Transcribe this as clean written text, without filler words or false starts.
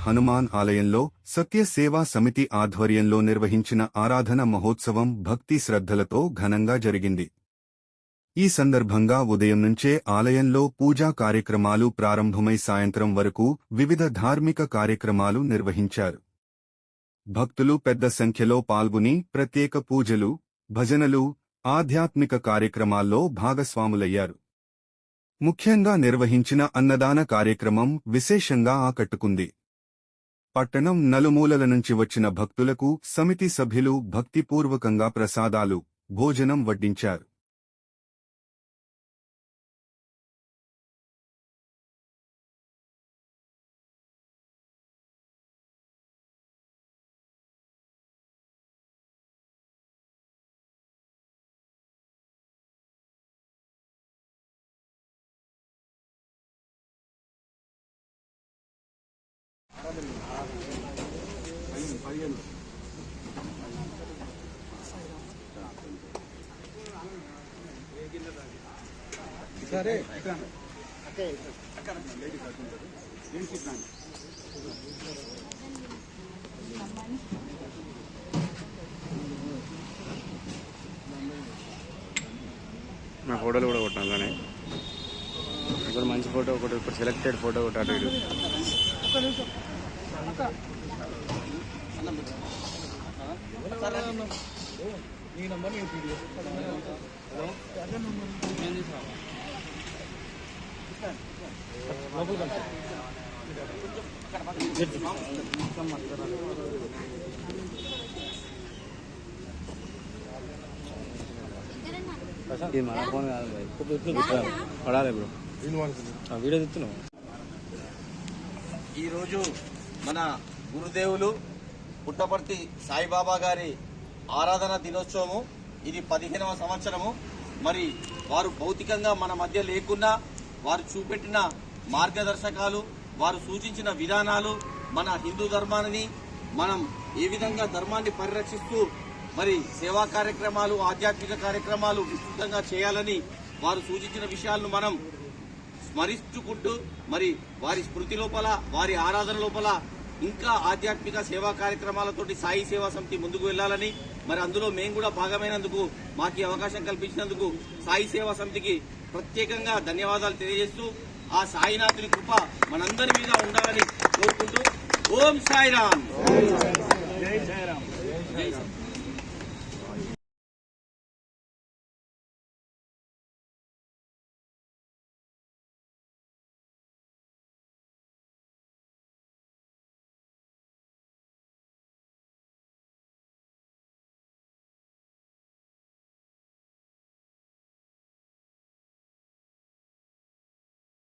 హనుమాన్ ఆలయంలో సత్య సేవా సమితి ఆధ్వర్యంలో నిర్వహించిన ఆరాధన మహోత్సవం భక్తి శ్రద్ధలతో ఘనంగా జరిగింది. ఈ సందర్భంగా ఉదయం నుంచే ఆలయంలో పూజా కార్యక్రమాలు ప్రారంభమై సాయంత్రం వరకు వివిధ ధార్మిక కార్యక్రమాలు నిర్వహించారు. భక్తులు పెద్ద సంఖ్యలో పాల్గొని ప్రత్యేక పూజలు, భజనలు, ఆధ్యాత్మిక కార్యక్రమాల్లో భాగస్వాములయ్యారు. ముఖ్యంగా నిర్వహించిన అన్నదాన కార్యక్రమం విశేషంగా ఆకట్టుకుంది. పట్టణం నలుమూలల నుంచి వచ్చిన భక్తులకు సమితి సభ్యులు భక్తిపూర్వకంగా ప్రసాదాలు, భోజనం వడ్డించారు. నా ఫోటోలు కూడా కొట్టాను. ఇప్పుడు మంచి ఫోటో ఒకటి, ఇప్పుడు సెలెక్టెడ్ ఫోటో ఒకటి అటు ఇటు. మన ఫోన్ కాదు పడాలి బ్రో, వీడియో తెస్తున్నావు. ఈరోజు మన గురుదేవులు పుట్టపర్తి సాయిబాబా గారి ఆరాధన దినోత్సవము. ఇది 15వ సంవత్సరము. మరి వారు భౌతికంగా మన మధ్య లేకున్నా వారు చూపెట్టిన మార్గదర్శకాలు, వారు సూచించిన విధానాలు మన హిందూ ధర్మాన్ని మనం ఏ విధంగా ధర్మాన్ని పరిరక్షిస్తూ మరి సేవా కార్యక్రమాలు, ఆధ్యాత్మిక కార్యక్రమాలు విస్తృతంగా చేయాలని వారు సూచించిన విషయాలను మనం స్మరిస్తుకుంటూ మరి వారి స్మృతి లోపల, వారి ఆరాధన లోపల ఇంకా ఆధ్యాత్మిక సేవా కార్యక్రమాలతోటి సాయి సేవా సమితి ముందుకు వెళ్లాలని, మరి అందులో మేము కూడా భాగమైనందుకు, మాకు ఈ అవకాశం కల్పించినందుకు సాయి సేవా సమితికి ప్రత్యేకంగా ధన్యవాదాలు తెలియజేస్తూ ఆ సాయినాథుని కృప మనందరి మీద ఉండాలని కోరుకుంటూ ఓం సాయిరామ్. జై సాయిరామ్.